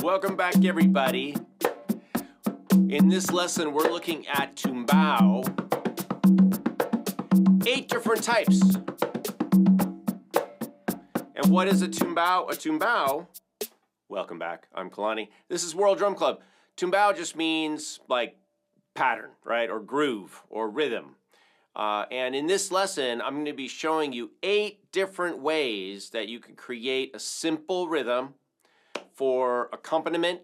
Welcome back, everybody. In this lesson, we're looking at tumbao. 8 different types. And what is a tumbao? A tumbao, welcome back, I'm Kalani. This is World Drum Club. Tumbao just means like pattern, right? Or groove, or rhythm. And in this lesson, I'm going to be showing you 8 different ways that you can create a simple rhythm for accompaniment,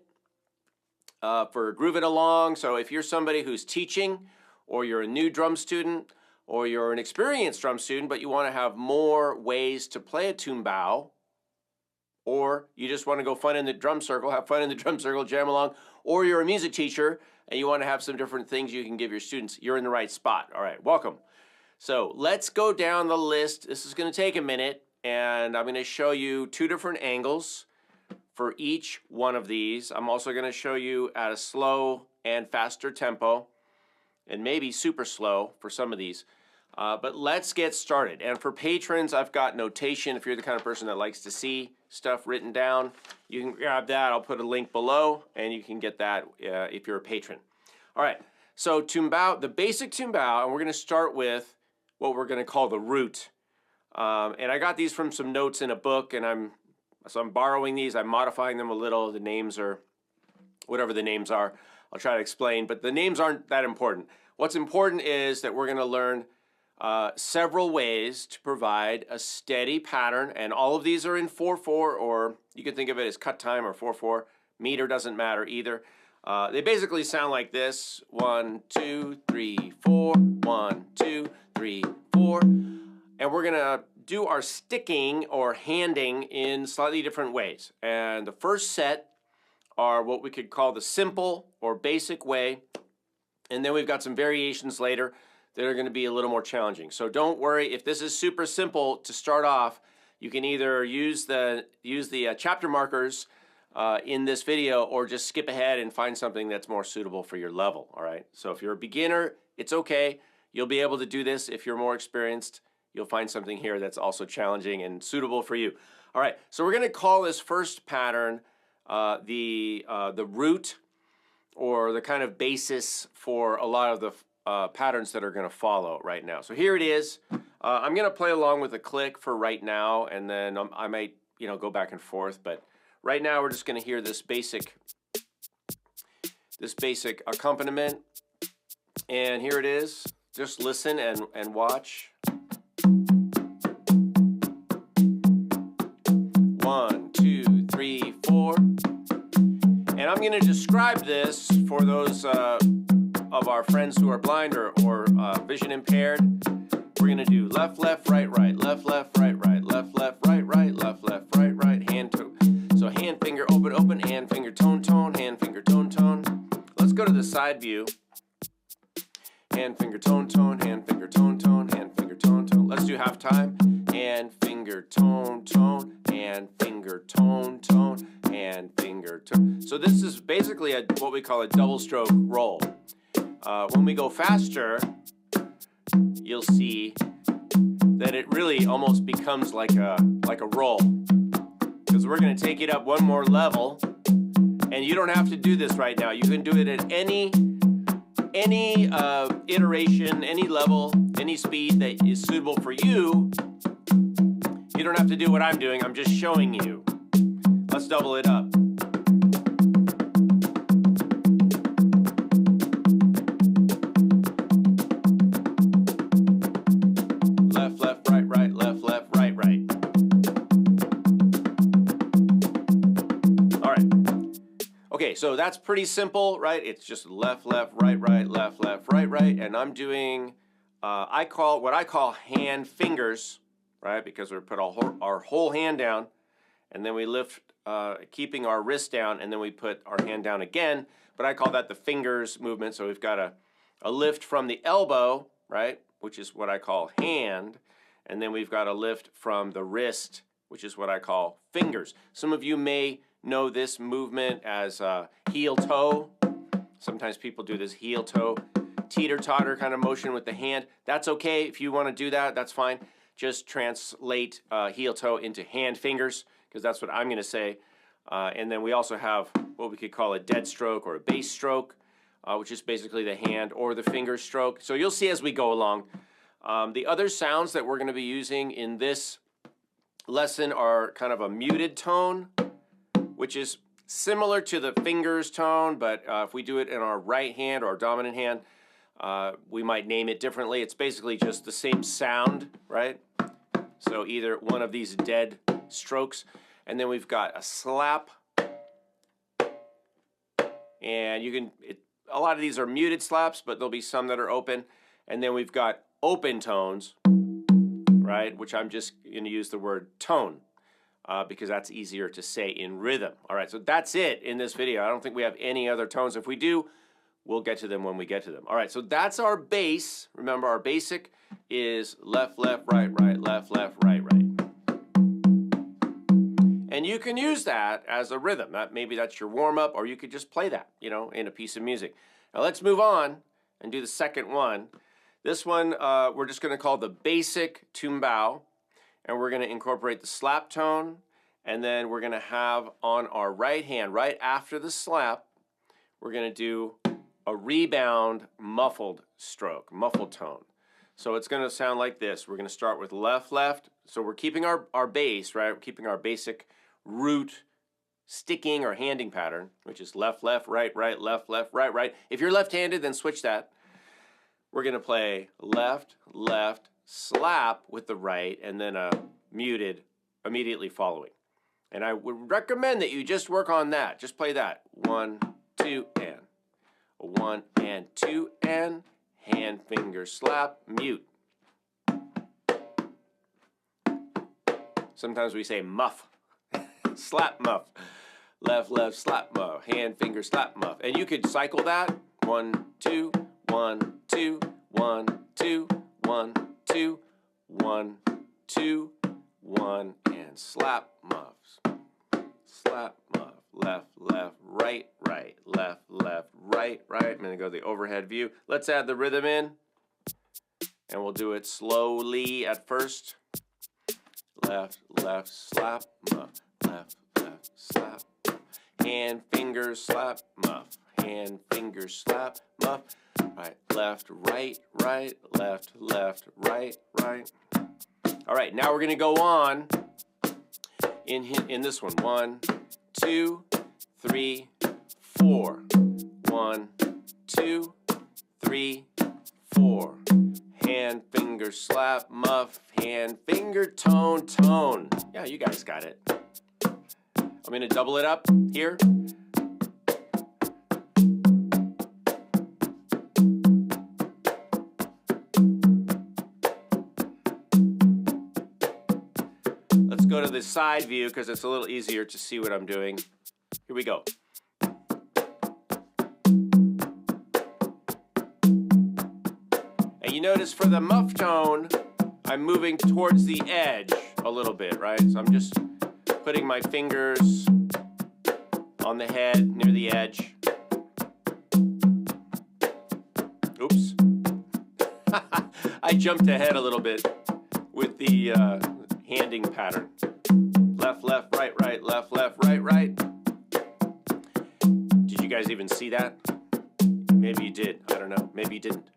for grooving along. So if you're somebody who's teaching, or you're a new drum student, or you're an experienced drum student, but you want to have more ways to play a tumbao, or you just want to go fun in the drum circle, have fun in the drum circle, jam along, or you're a music teacher and you want to have some different things you can give your students, you're in the right spot. All right, welcome. So let's go down the list. This is going to take a minute, and I'm going to show you 2 different angles for each one of these. I'm also going to show you at a slow and faster tempo, and maybe super slow for some of these. But let's get started. And for patrons, I've got notation. If you're the kind of person that likes to see stuff written down, you can grab that. I'll put a link below, and you can get that if you're a patron. All right, so tumbao, the basic tumbao, and we're going to start with what we're going to call the root. And I got these from some notes in a book, and I'm borrowing these. I'm modifying them a little. The names are whatever the names are. I'll try to explain, but the names aren't that important. What's important is that we're going to learn several ways to provide a steady pattern, and all of these are in 4/4, or you can think of it as cut time or 4/4. Meter doesn't matter either. They basically sound like this: 1, 2, 3, 4, 1, 2, 3, 4, and we're gonna do our sticking or handing in slightly different ways. And the first set are what we could call the simple or basic way, and then we've got some variations later that are going to be a little more challenging. So don't worry, if this is super simple to start off, you can either use the chapter markers in this video, or just skip ahead and find something that's more suitable for your level. All right, so if you're a beginner, it's okay. You'll be able to do this. If you're more experienced, you'll find something here that's also challenging and suitable for you. All right, so we're going to call this first pattern the root, or the kind of basis for a lot of the patterns that are going to follow right now. So here it is. I'm going to play along with a click for right now, and then I might, go back and forth. But right now, we're just going to hear this basic accompaniment. And here it is. Just listen and watch. 1, 2, 3, 4. And I'm going to describe this for those of our friends who are blind or vision impaired. We're going to do left, left, right, right, left, left, right, right, left, left, right, right, left, left, right, right, hand, toe. So hand, finger, open, open, hand, finger, tone, tone, hand, finger, tone, tone. Let's go to the side view. Hand, finger, tone, tone, hand, finger, tone, tone, hand, finger, tone, tone. Let's do half time. Hand, finger, tone, tone, hand, finger, tone, tone, hand, finger, tone. So this is basically what we call a double stroke roll. When we go faster, you'll see that it really almost becomes like a roll, because we're going to take it up one more level, and you don't have to do this right now. You can do it at any iteration, any level, any speed that is suitable for you. You don't have to do what I'm doing. I'm just showing you. Let's double it up. Okay, so that's pretty simple, right? It's just left, left, right, right, left, left, right, right. And I'm doing, what I call hand fingers, right? Because we put our whole hand down, and then we lift, keeping our wrist down, and then we put our hand down again. But I call that the fingers movement. So we've got a lift from the elbow, right? Which is what I call hand. And then we've got a lift from the wrist, which is what I call fingers. Some of you may know this movement as heel toe. Sometimes people do this heel toe teeter-totter kind of motion with the hand. That's okay. If you want to do that, that's fine. Just translate heel toe into hand fingers, because that's what I'm going to say. And then we also have what we could call a dead stroke or a bass stroke, which is basically the hand or the finger stroke. So you'll see as we go along. The other sounds that we're going to be using in this lesson are kind of a muted tone, which is similar to the fingers tone, but if we do it in our right hand or our dominant hand, we might name it differently. It's basically just the same sound, right? So either one of these dead strokes, and then we've got a slap, and you can, a lot of these are muted slaps, but there'll be some that are open, and then we've got open tones, right, which I'm just going to use the word tone because that's easier to say in rhythm. All right, so that's it in this video. I don't think we have any other tones. If we do, we'll get to them when we get to them. All right, so that's our bass. Remember, our basic is left, left, right, right, left, left, right, right. And you can use that as a rhythm. Maybe that's your warm-up, or you could just play that, you know, in a piece of music. Now let's move on and do the second one. This one we're just going to call the basic tumbao, and we're going to incorporate the slap tone, and then we're going to have on our right hand, right after the slap, we're going to do a rebound muffled stroke, muffled tone. So it's going to sound like this. We're going to start with left, left. So we're keeping our bass, right? We're keeping our basic root sticking or handing pattern, which is left, left, right, right, left, left, right, right. If you're left-handed, then switch that. We're going to play left, left, slap with the right, and then a muted immediately following. And I would recommend that you just work on that. Just play that. 1, 2, and. 1 and 2 and. Hand, finger, slap, mute. Sometimes we say muff. Slap, muff. Left, left, slap, muff. Hand, finger, slap, muff. And you could cycle that. 1, 2, 1, 2, 1, 2, 1, 2, 1, 2, 1, and slap, muffs. Slap, muff. Left, left, right, right, left, left, right, right. I'm going to go to the overhead view. Let's add the rhythm in, and we'll do it slowly at first. Left, left, slap, muff. Left, left, slap. Hand, finger, slap, muff. Hand, finger, slap, muff. Right, left, right, right, left, left, right, right. All right, now we're going to go on in this one. 1, 2, 3, 4. 1, 2, 3, 4. Hand, finger, slap, muff. Hand, finger, tone, tone. Yeah, you guys got it. I'm going to double it up here. Let's go to the side view because it's a little easier to see what I'm doing. Here we go. And you notice for the muff tone, I'm moving towards the edge a little bit, right? So I'm just putting my fingers on the head near the edge. Oops. I jumped ahead a little bit with the handing pattern. Left, left, right, right, left, left, right, right. Did you guys even see that? Maybe you did. I don't know. Maybe you didn't.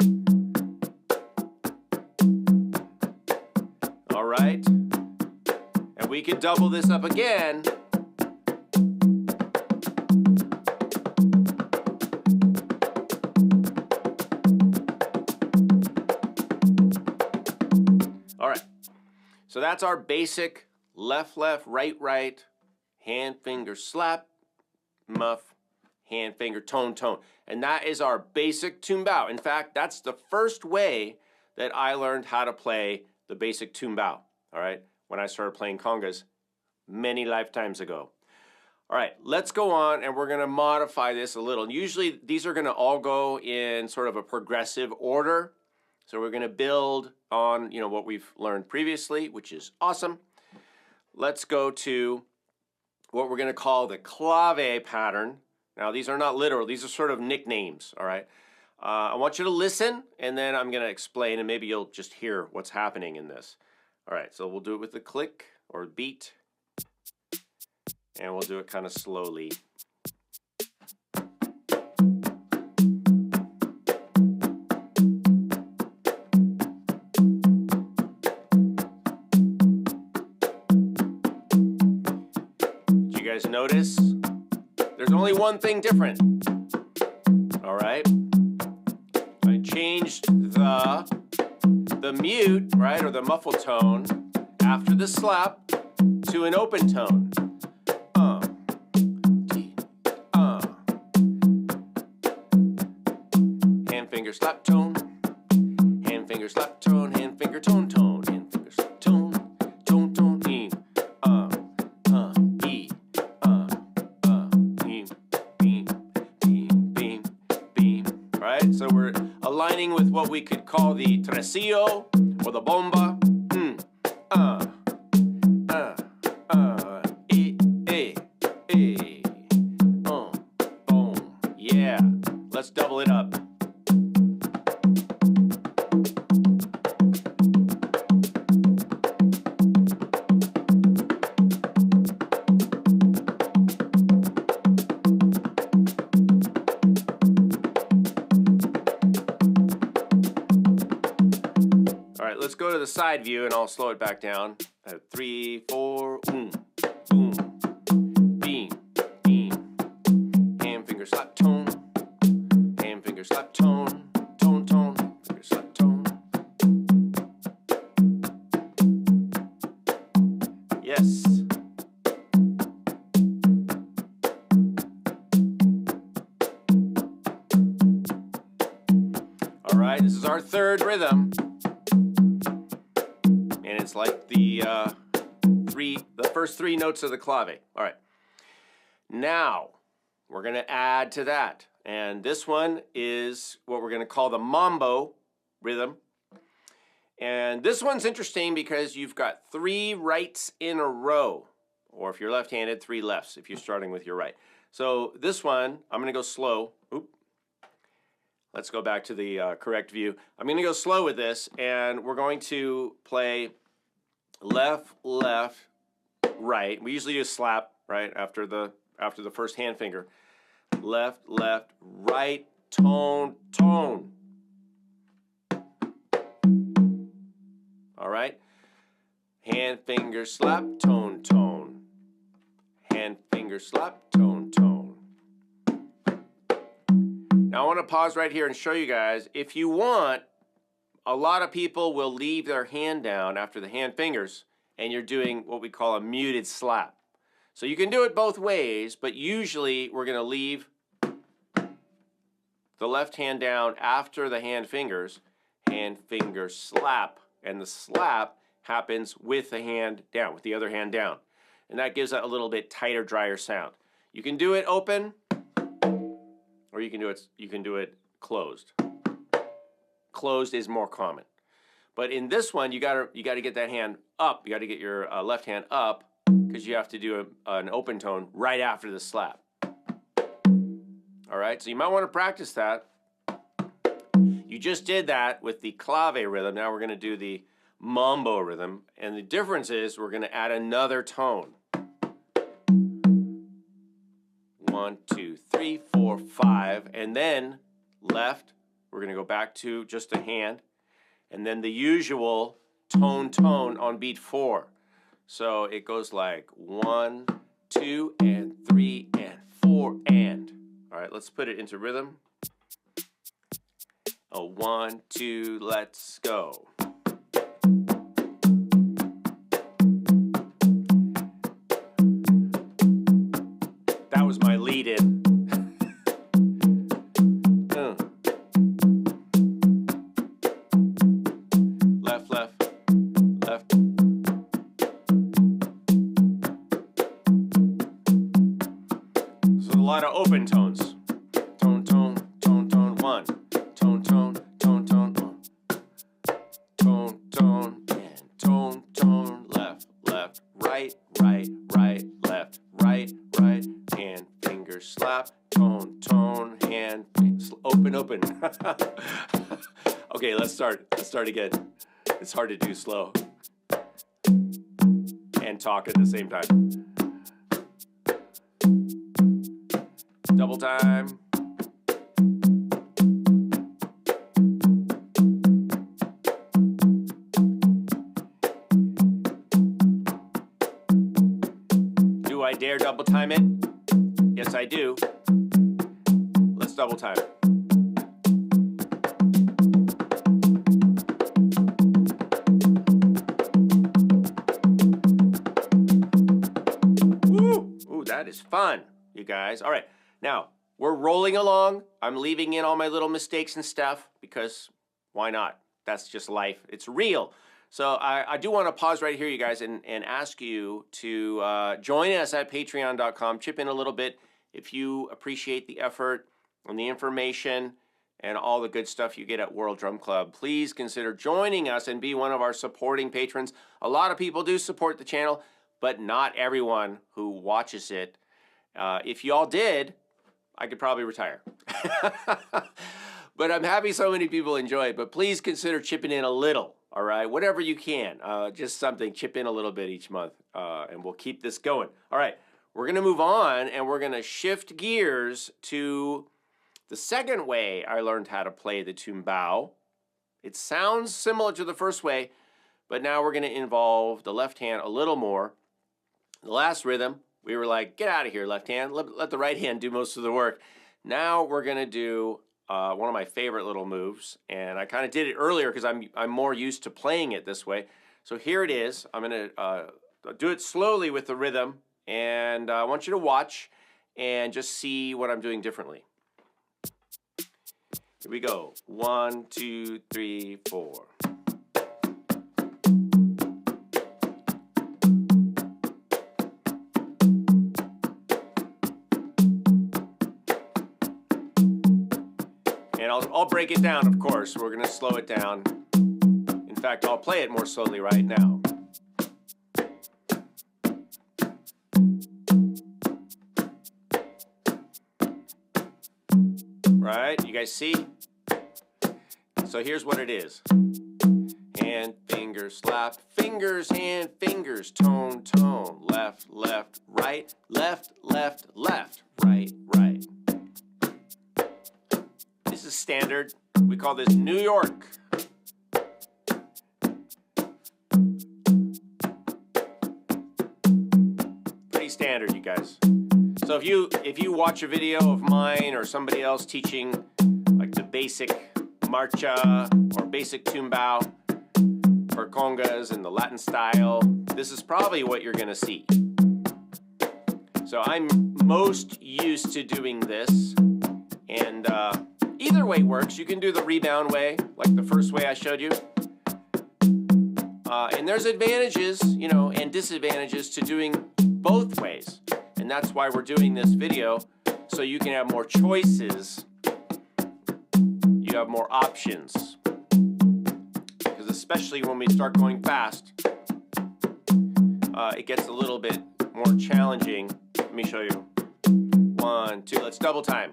All right. And we could double this up again. All right. So that's our basic left, left, right, right, hand, finger, slap, muff, hand, finger, tone, tone. And that is our basic tumbao. In fact, that's the first way that I learned how to play the basic tumbao, all right, when I started playing congas many lifetimes ago. All right, let's go on, and we're going to modify this a little. Usually, these are going to all go in sort of a progressive order. So we're going to build on, you know, what we've learned previously, which is awesome. Let's go to what we're going to call the clave pattern. Now, these are not literal. These are sort of nicknames, all right? I want you to listen, and then I'm going to explain, and maybe you'll just hear what's happening in this. All right, so we'll do it with the click or beat. And we'll do it kind of slowly. Did you guys notice? There's only one thing different. All right? I changed the mute, right, or the muffled tone after the slap to an open tone. Hand finger slap tone, hand finger slap tone, hand finger tone tone, hand finger slap tone, tone tone, e, e, beam, beam, beam, beam. Right? So we're aligning with what we could call the tresillo or the bomba. Boom. Yeah. Let's double it up. All right, let's go to the side view and I'll slow it back down. 3, 4, boom, boom, beam, beam. Hand finger slap tone, hand finger slap tone, tone, tone, finger slap tone. Yes. All right, this is our third rhythm. And it's like the first three notes of the clave. All right. Now, we're going to add to that. And this one is what we're going to call the mambo rhythm. And this one's interesting because you've got 3 rights in a row. Or if you're left-handed, 3 lefts if you're starting with your right. So this one, I'm going to go slow. Oop. Let's go back to the correct view. I'm going to go slow with this, and we're going to play left, left, right. We usually just slap, right, after the first hand finger. Left, left, right, tone, tone. All right? Hand, finger, slap, tone, tone. Hand, finger, slap, tone, tone. Now I want to pause right here and show you guys, if you want, a lot of people will leave their hand down after the hand fingers, and you're doing what we call a muted slap. So you can do it both ways, but usually we're going to leave the left hand down after the hand fingers, hand, finger, slap, and the slap happens with the hand down, with the other hand down. And that gives it a little bit tighter, drier sound. You can do it open, or you can do it closed. Closed is more common. But in this one, you gotta get that hand up. You gotta get your left hand up because you have to do an open tone right after the slap. All right, so you might want to practice that. You just did that with the clave rhythm. Now we're gonna do the mambo rhythm, and the difference is we're gonna add another tone. 1, 2, 3, 4, 5, and then left. We're going to go back to just a hand, and then the usual tone, tone on beat 4. So it goes like 1, 2, and 3, and 4, and. All right, let's put it into rhythm. 1, 2, let's go. That was my lead-in. Left, left, left. So a lot of open tones. Tone, tone, tone, tone, 1. Tone, tone, tone, tone, 1. Tone, tone, and tone, tone, left, left, right, right, right, left, right, right. Hand, finger, slap, tone, tone, hand, open, open. Okay, let's start again. It's hard to do slow and talk at the same time. Double time. Do I dare double time it? Yes, I do. Let's double time it. That is fun, you guys. All right, now we're rolling along. I'm leaving in all my little mistakes and stuff because why not? That's just life. It's real. So I do want to pause right here, you guys, and ask you to join us at patreon.com. Chip in a little bit if you appreciate the effort and the information and all the good stuff you get at World Drum Club. Please consider joining us and be one of our supporting patrons. A lot of people do support the channel, but not everyone who watches it. If you all did, I could probably retire. But I'm happy so many people enjoy it. But please consider chipping in a little, all right? Whatever you can, just something, chip in a little bit each month, and we'll keep this going. All right, we're gonna move on, and we're gonna shift gears to the second way I learned how to play the tumbao. It sounds similar to the first way, but now we're gonna involve the left hand a little more. The last rhythm, we were like, get out of here, left hand. Let the right hand do most of the work. Now we're going to do one of my favorite little moves. And I kind of did it earlier because I'm more used to playing it this way. So here it is. I'm going to do it slowly with the rhythm. And I want you to watch and just see what I'm doing differently. Here we go. 1, 2, 3, 4. And I'll break it down, of course. We're going to slow it down. In fact, I'll play it more slowly right now. Right? You guys see? So here's what it is. Hand, finger, slap, fingers, hand, fingers, tone, tone, left, left, right, left, left, left, right, right. This is standard. We call this New York. Pretty standard, you guys. So if you watch a video of mine or somebody else teaching like the basic marcha or basic tumbao for congas in the Latin style, this is probably what you're gonna see. So I'm most used to doing this, and either way works. You can do the rebound way, like the first way I showed you. And there's advantages, you know, and disadvantages to doing both ways. And that's why we're doing this video, so you can have more choices. You have more options. Because especially when we start going fast, it gets a little bit more challenging. Let me show you. 1, 2, let's double time.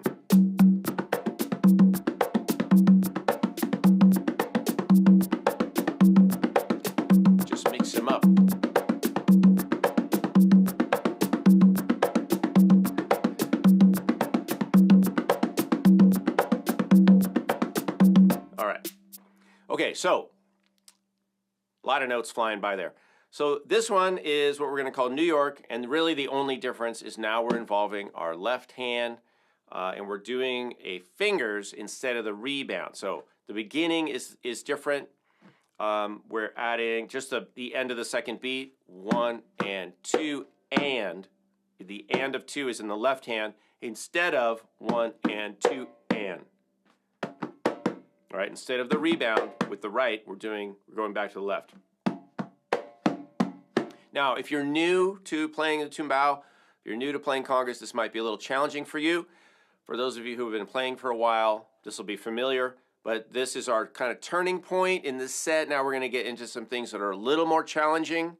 Just mix them up. All right. Okay, so a lot of notes flying by there. So this one is what we're going to call New York, and really the only difference is now we're involving our left hand, and we're doing a fingers instead of the rebound. So the beginning is different. We're adding just the end of the second beat, 1 and 2, and the and of 2 is in the left hand instead of 1 and 2 and. All right, instead of the rebound with the right, we're going back to the left. Now, if you're new to playing the tumbao, if you're new to playing congas, this might be a little challenging for you. For those of you who have been playing for a while, this will be familiar, but this is our kind of turning point in this set. Now we're going to get into some things that are a little more challenging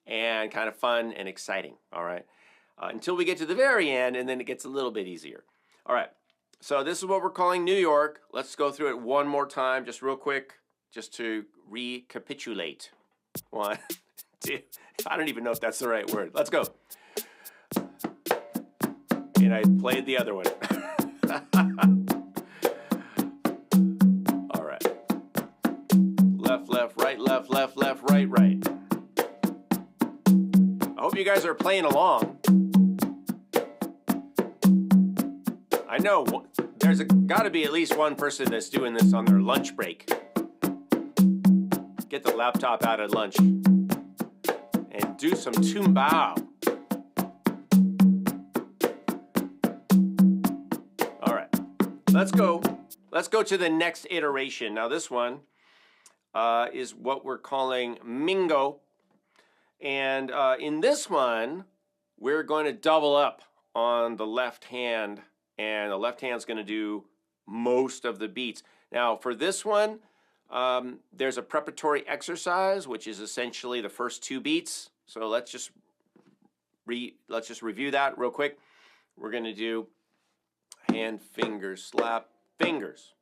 and kind of fun and exciting, all right? Until we get to the very end, and then it gets a little bit easier. All right, so this is what we're calling New York. Let's go through it one more time, just real quick, just to recapitulate. 1, 2, I don't even know if that's the right word. Let's go. And I played the other one. All right. Left, left, right, left, left, left, right, right. I hope you guys are playing along. I know there's got to be at least one person that's doing this on their lunch break. Get the laptop out at lunch and do some tumbao. All right, let's go to the next iteration. Now this one is what we're calling Mingo. And in this one, we're going to double up on the left hand, and the left hand's going to do most of the beats. Now for this one, there's a preparatory exercise, which is essentially the first 2 beats. So let's just review that real quick. We're going to do hand, fingers, slap, fingers.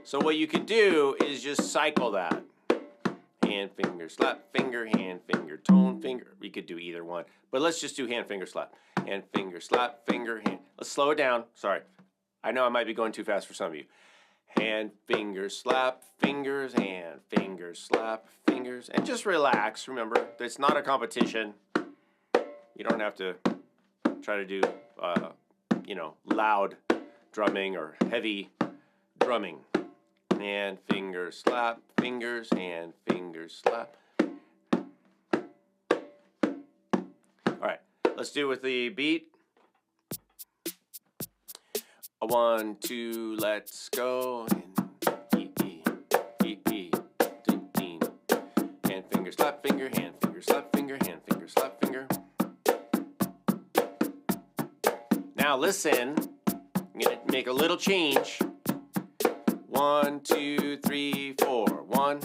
So what you could do is just cycle that. Hand, finger, slap, finger, hand, finger, tone, finger. We could do either one, but let's just do hand, finger, slap. Hand, finger, slap, finger, hand. Let's slow it down. Sorry. I know I might be going too fast for some of you. Hand, fingers, slap, fingers, hand, fingers, slap, fingers. And just relax. Remember, it's not a competition. You don't have to try to do, loud drumming or heavy drumming. Hand, fingers, slap, fingers, hand, fingers, slap. All right, let's do it with the beat. 1, 2, let's go. And hand, finger, slap, finger, hand, finger, slap, finger, hand, finger, slap, finger. Now listen, I'm gonna make a little change. 1, 2, 3, 4. 1.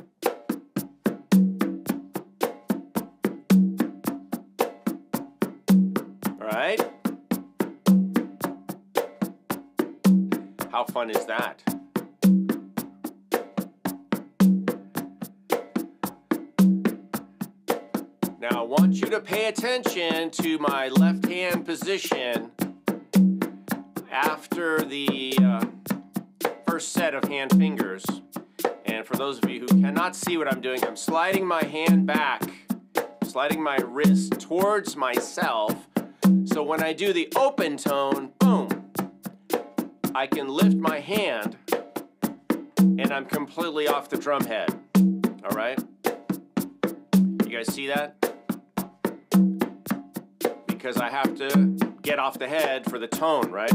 All right. How fun is that? Now I want you to pay attention to my left hand position after the first set of hand fingers. And for those of you who cannot see what I'm doing, I'm sliding my hand back, sliding my wrist towards myself. So when I do the open tone, boom, I can lift my hand and I'm completely off the drum head. All right? You guys see that? Because I have to get off the head for the tone, right?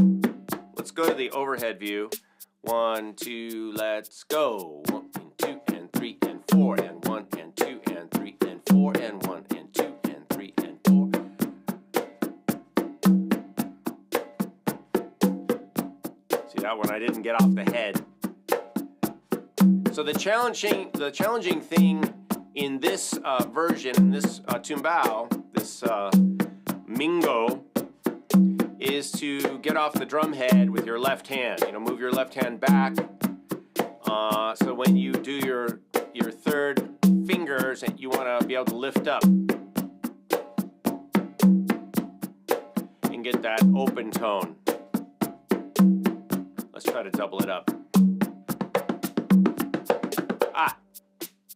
Let's go to the overhead view. 1, 2, let's go. 1 and 2 and 3 and 4 and 1 and 2 and 3 and 4 and 1 and 2 and 3 and 4. See that one? I didn't get off the head. So the challenging thing in this version, in this tumbao, this Mingo, is to get off the drum head with your left hand. You know, move your left hand back. So when you do your third fingers, and you want to be able to lift up and get that open tone. Let's try to double it up.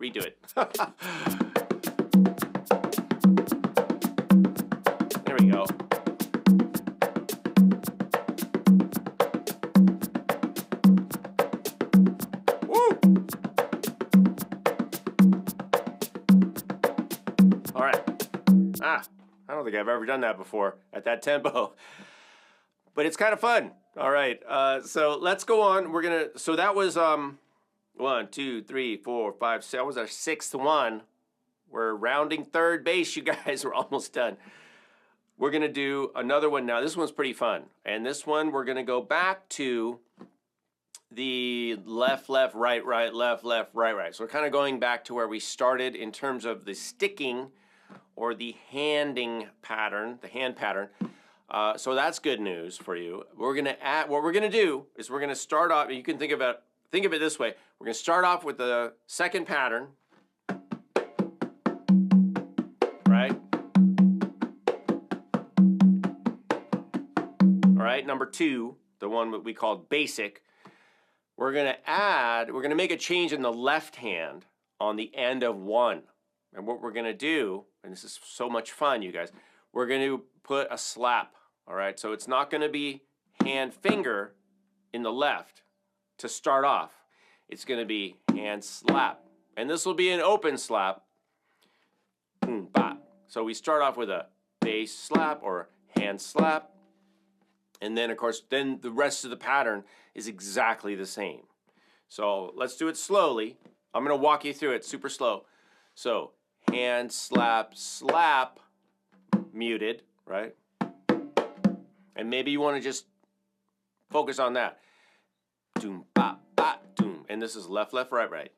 Redo it. There we go. Woo! All right. I don't think I've ever done that before at that tempo, but it's kind of fun. All right. So let's go on. So that was 1, 2, 3, 4, 5, 6. That was our 6th one. We're rounding third base, you guys. We're almost done. We're going to do another one now. This one's pretty fun. And this one, we're going to go back to the left, left, right, right, left, left, right, right. So we're kind of going back to where we started in terms of the sticking or the handing pattern, the hand pattern. So that's good news for you. What we're going to do is we're going to start off, you can think of it this way. We're going to start off with the second pattern, right? right? Number 2, the one that we called basic. We're gonna make a change in the left hand on the end of 1. And what we're gonna do, and this is so much fun, you guys, we're gonna put a slap, all right? So it's not gonna be hand finger in the left to start off. It's gonna be hand slap. And this will be an open slap. Boom, bop. So we start off with a bass slap or hand slap. And then, of course, then the rest of the pattern is exactly the same. So let's do it slowly. I'm going to walk you through it super slow. So hand slap, slap, muted, right? And maybe you want to just focus on that. Doom, bop, bop, doom. And this is left, left, right, right.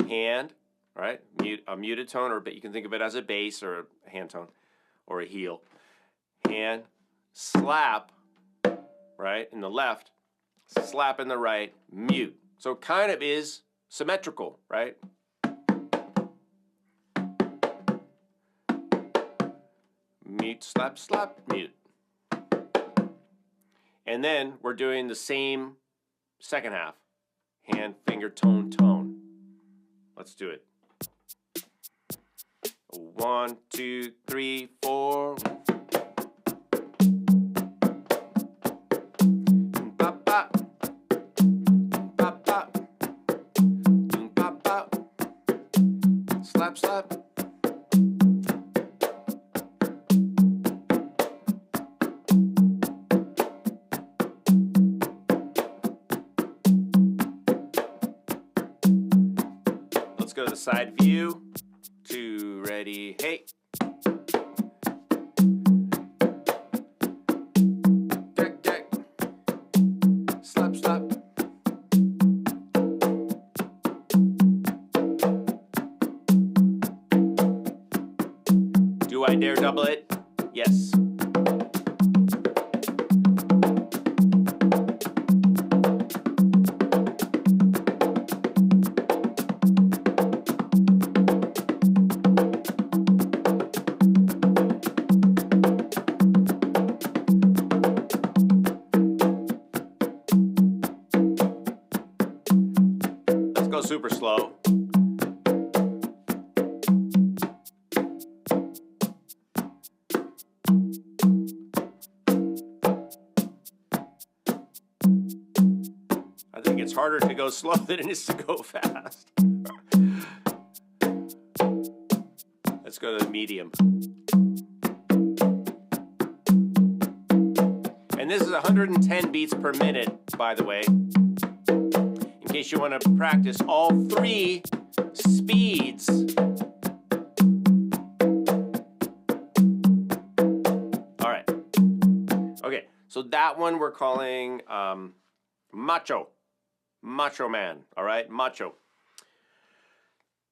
Hand, right? A muted tone, or you can think of it as a bass or a hand tone or a heel. Hand, slap, right, in the left, slap in the right, mute. So it kind of is symmetrical, right? Mute, slap, slap, mute. And then we're doing the same second half. Hand, finger, tone, tone. Let's do it. 1, 2, 3, 4. Slap, slap. Let's go to the side view. 2, ready, hey. Jack, jack. Slap, slap. Do I dare double it? Yes. Let's go super slow. I think it's harder to go slow than it is to go fast. Let's go to the medium. And this is 110 beats per minute, by the way, in case you want to practice all 3 speeds. All right. Okay, so that one we're calling Macho. Macho man, all right? Macho.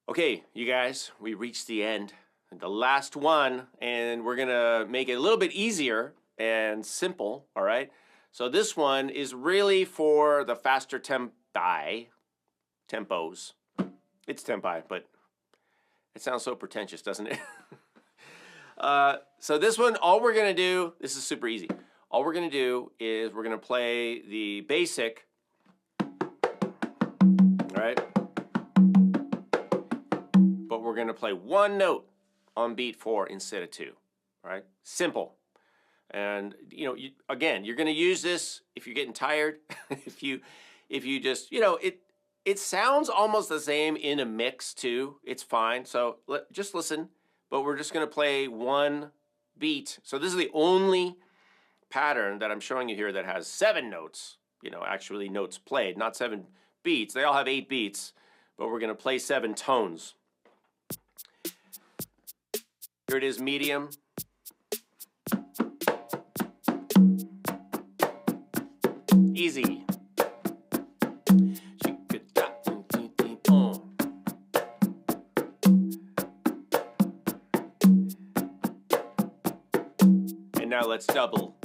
Okay, you guys, we reached the end. The last one, and we're gonna make it a little bit easier and simple, all right? So this one is really for the faster tempos. It's tempi, but it sounds so pretentious, doesn't it? So this one, all we're gonna do, this is super easy. All we're gonna do is we're gonna play the basic, all right? But we're gonna play 1 note on beat 4 instead of 2, all right? Simple. And you know, again, you're gonna use this if you're getting tired. if you just, you know, it sounds almost the same in a mix too. It's fine. So just listen. But we're just gonna play 1 beat. So this is the only pattern that I'm showing you here that has 7 notes. You know, actually notes played, not 7 beats. They all have 8 beats, but we're gonna play 7 tones. Here it is, medium. Easy. And now let's double.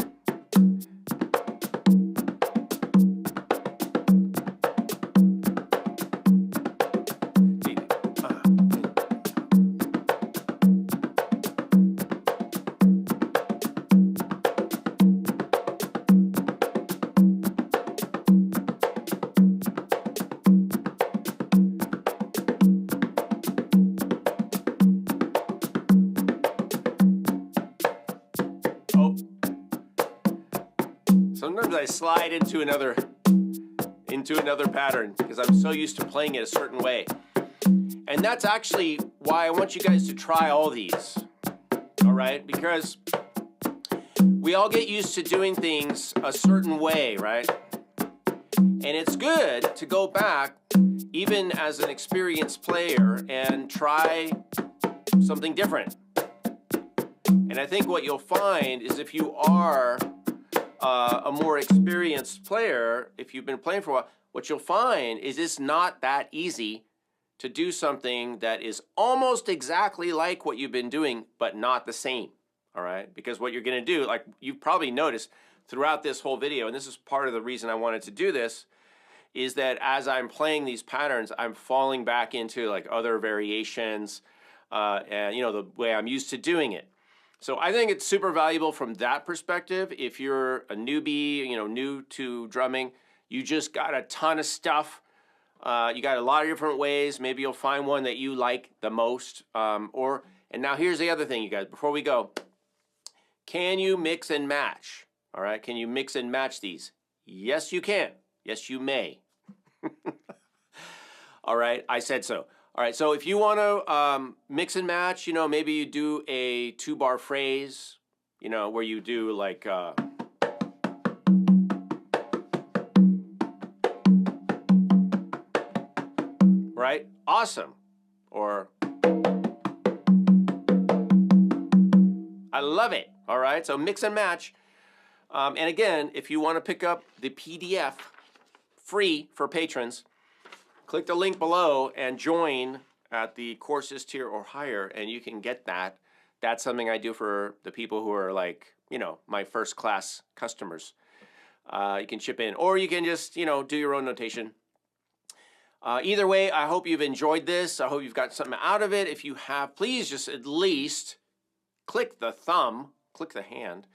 sometimes I slide into another pattern because I'm so used to playing it a certain way. And that's actually why I want you guys to try all these, all right? Because we all get used to doing things a certain way, right? And it's good to go back, even as an experienced player, and try something different. And I think what you'll find is if you are a more experienced player, if you've been playing for a while, what you'll find is it's not that easy to do something that is almost exactly like what you've been doing, but not the same, all right? Because what you're gonna do, like you've probably noticed throughout this whole video, and this is part of the reason I wanted to do this, is that as I'm playing these patterns, I'm falling back into like other variations, and you know, the way I'm used to doing it. So I think it's super valuable from that perspective. If you're a newbie, you know, new to drumming, you just got a ton of stuff. You got a lot of different ways. Maybe you'll find one that you like the most. And now here's the other thing, you guys, before we go. Can you mix and match? All right, can you mix and match these? Yes, you can. Yes, you may. All right, I said so. All right, so if you want to mix and match, you know, maybe you do a 2-bar phrase, you know, where you do like, right? Awesome. Or, I love it. All right, so mix and match. And again, if you want to pick up the PDF free for patrons, click the link below and join at the courses tier or higher, and you can get that. That's something I do for the people who are like, you know, my first class customers. You can chip in, or you can just, you know, do your own notation. Either way, I hope you've enjoyed this. I hope you've got something out of it. If you have, please just at least click the thumb, click the hand,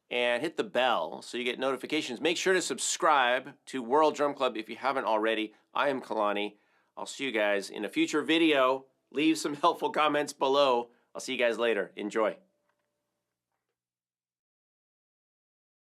and hit the bell so you get notifications. Make sure to subscribe to World Drum Club if you haven't already. I am Kalani. I'll see you guys in a future video. Leave some helpful comments below. I'll see you guys later. Enjoy.